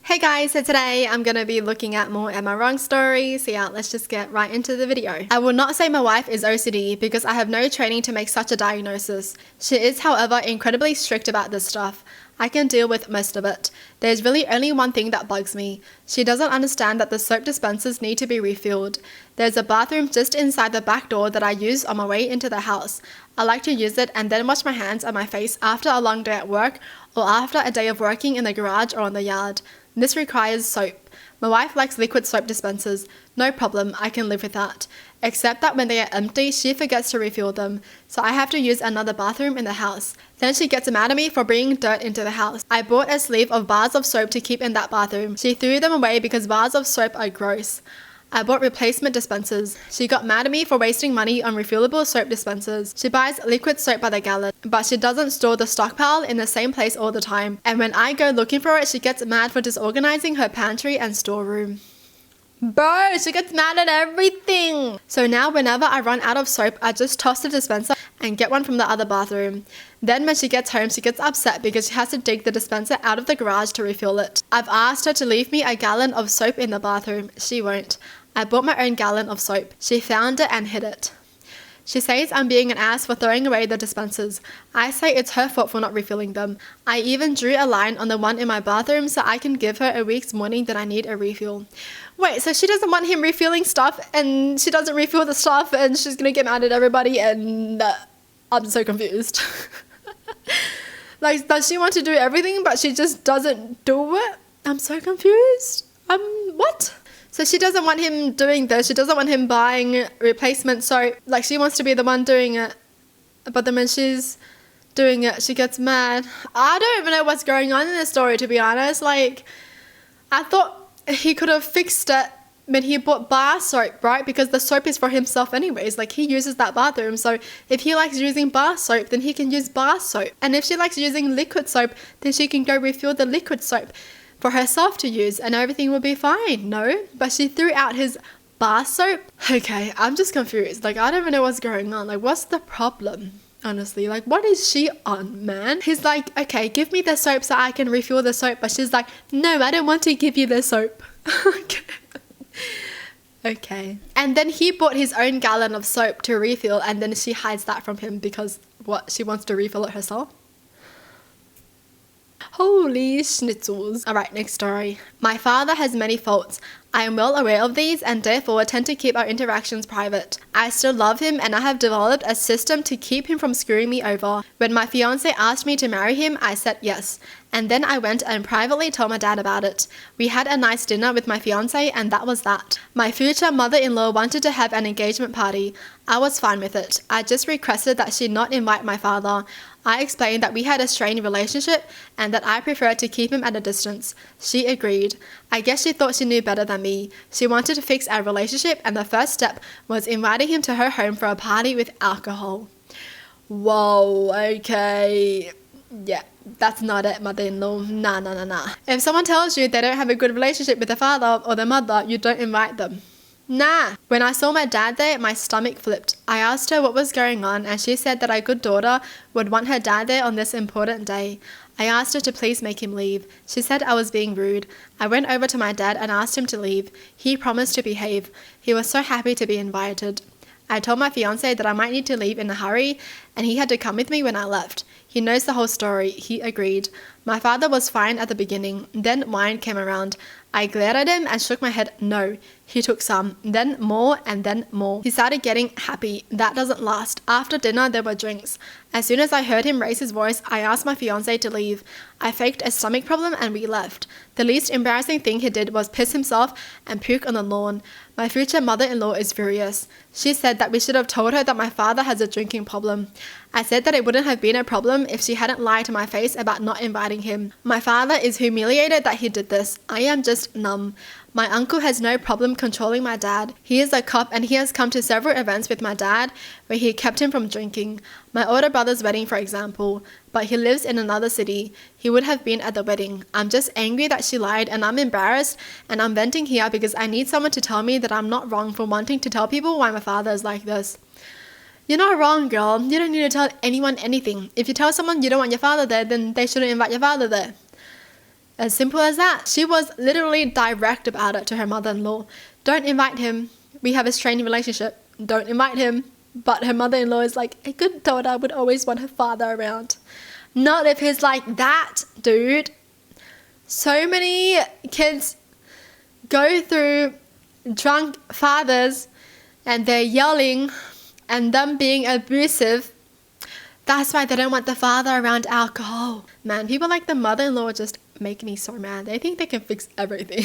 Hey guys, so today I'm going to be looking at more Am I Wrong stories. So yeah, let's just get right into the video. I will not say my wife is OCD because I have no training to make such a diagnosis. She is, however, incredibly strict about this stuff. I can deal with most of it. There's really only one thing that bugs me. She doesn't understand that the soap dispensers need to be refilled. There's a bathroom just inside the back door that I use on my way into the house. I like to use it and then wash my hands and my face after a long day at work or after a day of working in the garage or on the yard. This requires soap. My wife likes liquid soap dispensers. No problem, I can live with that. Except that when they are empty, she forgets to refill them, so I have to use another bathroom in the house. Then she gets mad at me for bringing dirt into the house. I bought a sleeve of bars of soap to keep in that bathroom. She threw them away because bars of soap are gross. I bought replacement dispensers. She got mad at me for wasting money on refillable soap dispensers. She buys liquid soap by the gallon, but she doesn't store the stockpile in the same place all the time. And when I go looking for it, she gets mad for disorganizing her pantry and storeroom. Bro, she gets mad at everything. So now whenever I run out of soap, I just toss the dispenser and get one from the other bathroom. Then when she gets home, she gets upset because she has to dig the dispenser out of the garage to refill it. I've asked her to leave me a gallon of soap in the bathroom. She won't. I bought my own gallon of soap. She found it and hid it. She says I'm being an ass for throwing away the dispensers. I say it's her fault for not refilling them. I even drew a line on the one in my bathroom so I can give her a week's warning that I need a refill. Wait, so she doesn't want him refilling stuff and she doesn't refill the stuff and she's gonna get mad at everybody and I'm so confused. Like, does she want to do everything but she just doesn't do it? I'm so confused. What? So she doesn't want him doing this. She doesn't want him buying replacement soap. Like, she wants to be the one doing it. But then when she's doing it, she gets mad. I don't even know what's going on in this story, to be honest. Like, I thought he could have fixed it when he bought bar soap, right? Because the soap is for himself anyways. Like, he uses that bathroom. So if he likes using bar soap, then he can use bar soap. And if she likes using liquid soap, then she can go refill the liquid soap for herself to use and everything will be fine. No, but she threw out his bar soap. Okay, I'm just confused. Like, I don't even know what's going on. Like, what's the problem? Honestly, like, what is she on, man? He's like, okay, give me the soap so I can refill the soap. But she's like, no, I don't want to give you the soap. Okay. And then he bought his own gallon of soap to refill and then she hides that from him because, what, she wants to refill it herself? Holy schnitzels. Alright, next story. My father has many faults. I am well aware of these and therefore tend to keep our interactions private. I still love him and I have developed a system to keep him from screwing me over. When my fiance asked me to marry him, I said yes. And then I went and privately told my dad about it. We had a nice dinner with my fiance and that was that. My future mother-in-law wanted to have an engagement party. I was fine with it. I just requested that she not invite my father. I explained that we had a strained relationship and that I preferred to keep him at a distance. She agreed. I guess she thought she knew better than me. She wanted to fix our relationship and the first step was inviting him to her home for a party with alcohol. Whoa, okay. Yeah, that's not it, mother-in-law. Nah. If someone tells you they don't have a good relationship with the father or the mother, you don't invite them. Nah. When I saw my dad there, my stomach flipped. I asked her what was going on and she said that a good daughter would want her dad there on this important day. I asked her to please make him leave. She said I was being rude. I went over to my dad and asked him to leave. He promised to behave. He was so happy to be invited. I told my fiance that I might need to leave in a hurry and he had to come with me when I left. He knows the whole story. He agreed. My father was fine at the beginning. Then wine came around. I glared at him and shook my head no. He took some, then more and then more. He started getting happy. That doesn't last. After dinner there were drinks. As soon as I heard him raise his voice, I asked my fiance to leave. I faked a stomach problem and we left. The least embarrassing thing he did was piss himself and puke on the lawn. My future mother-in-law is furious. She said that we should have told her that my father has a drinking problem. I said that it wouldn't have been a problem if she hadn't lied to my face about not inviting him. My father is humiliated that he did this. I am just numb. My uncle has no problem controlling my dad. He is a cop and he has come to several events with my dad where he kept him from drinking. My older brother's wedding, for example, but he lives in another city. He would have been at the wedding. I'm just angry that she lied and I'm embarrassed and I'm venting here because I need someone to tell me that I'm not wrong for wanting to tell people why my father is like this. You're not wrong, girl. You don't need to tell anyone anything. If you tell someone you don't want your father there, then they shouldn't invite your father there. As simple as that. She was literally direct about it to her mother-in-law. Don't invite him. We have a strained relationship. Don't invite him. But her mother-in-law is like, a good daughter would always want her father around. Not if he's like that, dude. So many kids go through drunk fathers and they're yelling and them being abusive. That's why they don't want the father around alcohol. Man, people like the mother-in-law just make me so mad. They think they can fix everything.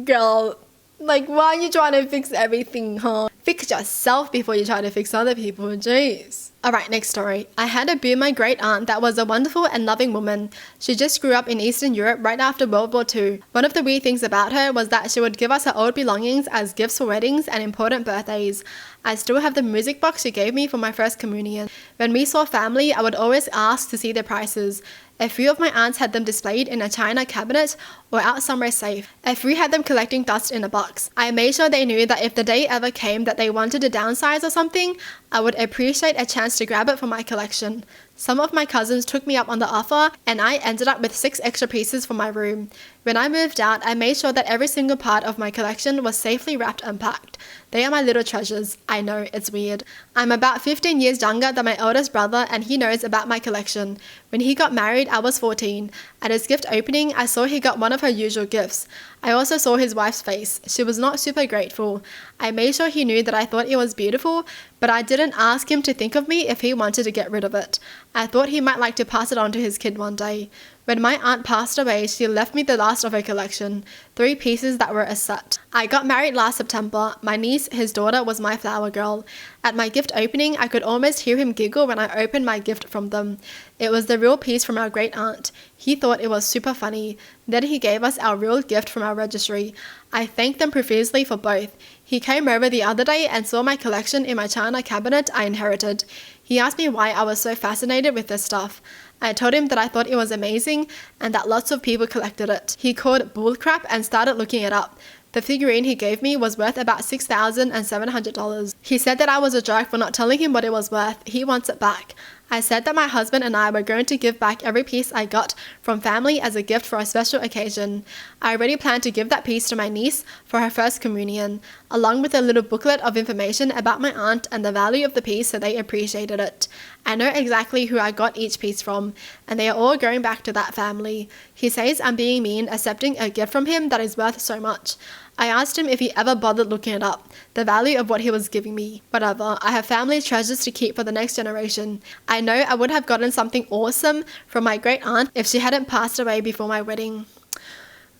Girl, like, why are you trying to fix everything, huh? Fix yourself before you try to fix other people. Jeez. Alright, next story. I had a boomer great aunt that was a wonderful and loving woman. She just grew up in Eastern Europe right after World War II. One of the weird things about her was that she would give us her old belongings as gifts for weddings and important birthdays. I still have the music box she gave me for my first communion. When we saw family, I would always ask to see their prices. A few of my aunts had them displayed in a china cabinet or out somewhere safe. A few had them collecting dust in a box. I made sure they knew that if the day ever came that they wanted to downsize or something, I would appreciate a chance to grab it for my collection. Some of my cousins took me up on the offer and I ended up with 6 extra pieces for my room. When I moved out, I made sure that every single part of my collection was safely wrapped and packed. They are my little treasures. I know, it's weird. I'm about 15 years younger than my oldest brother and he knows about my collection. When he got married, I was 14. At his gift opening, I saw he got one of her usual gifts. I also saw his wife's face. She was not super grateful. I made sure he knew that I thought it was beautiful, but I didn't ask him to think of me if he wanted to get rid of it. I thought he might like to pass it on to his kid one day. When my aunt passed away, she left me the last of her collection, 3 pieces that were a set. I got married last September. My niece, his daughter, was my flower girl. At my gift opening, I could almost hear him giggle when I opened my gift from them. It was the real piece from our great aunt. He thought it was super funny. Then he gave us our real gift from our registry. I thanked them profusely for both. He came over the other day and saw my collection in my china cabinet I inherited. He asked me why I was so fascinated with this stuff. I told him that I thought it was amazing and that lots of people collected it. He called bullcrap and started looking it up. The figurine he gave me was worth about $6,700. He said that I was a jerk for not telling him what it was worth. He wants it back. I said that my husband and I were going to give back every piece I got from family as a gift for a special occasion. I already planned to give that piece to my niece for her first communion, along with a little booklet of information about my aunt and the value of the piece so they appreciated it. I know exactly who I got each piece from, and they are all going back to that family. He says I'm being mean accepting a gift from him that is worth so much. I asked him if he ever bothered looking it up, the value of what he was giving me. Whatever, I have family treasures to keep for the next generation. I know I would have gotten something awesome from my great aunt if she hadn't passed away before my wedding.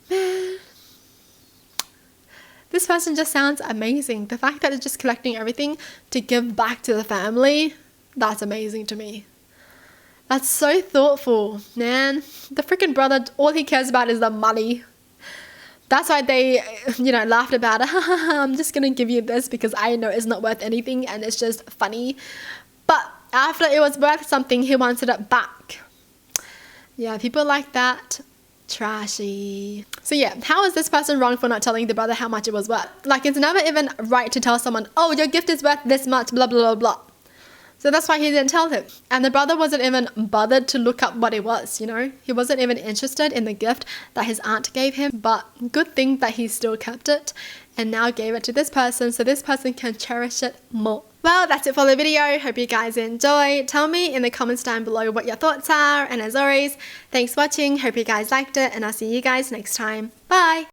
Man, this person just sounds amazing. The fact that they're just collecting everything to give back to the family, that's amazing to me. That's so thoughtful, man. The freaking brother, all he cares about is the money. That's why they, laughed about it. I'm just going to give you this because I know it's not worth anything and it's just funny. But after it was worth something, he wanted it back. Yeah, people like that. Trashy. So yeah, how is this person wrong for not telling the brother how much it was worth? Like, it's never even right to tell someone, oh, your gift is worth this much, blah, blah, blah, blah. So that's why he didn't tell him. And the brother wasn't even bothered to look up what it was, He wasn't even interested in the gift that his aunt gave him. But good thing that he still kept it and now gave it to this person so this person can cherish it more. Well, that's it for the video. Hope you guys enjoyed. Tell me in the comments down below what your thoughts are. And as always, thanks for watching. Hope you guys liked it and I'll see you guys next time. Bye!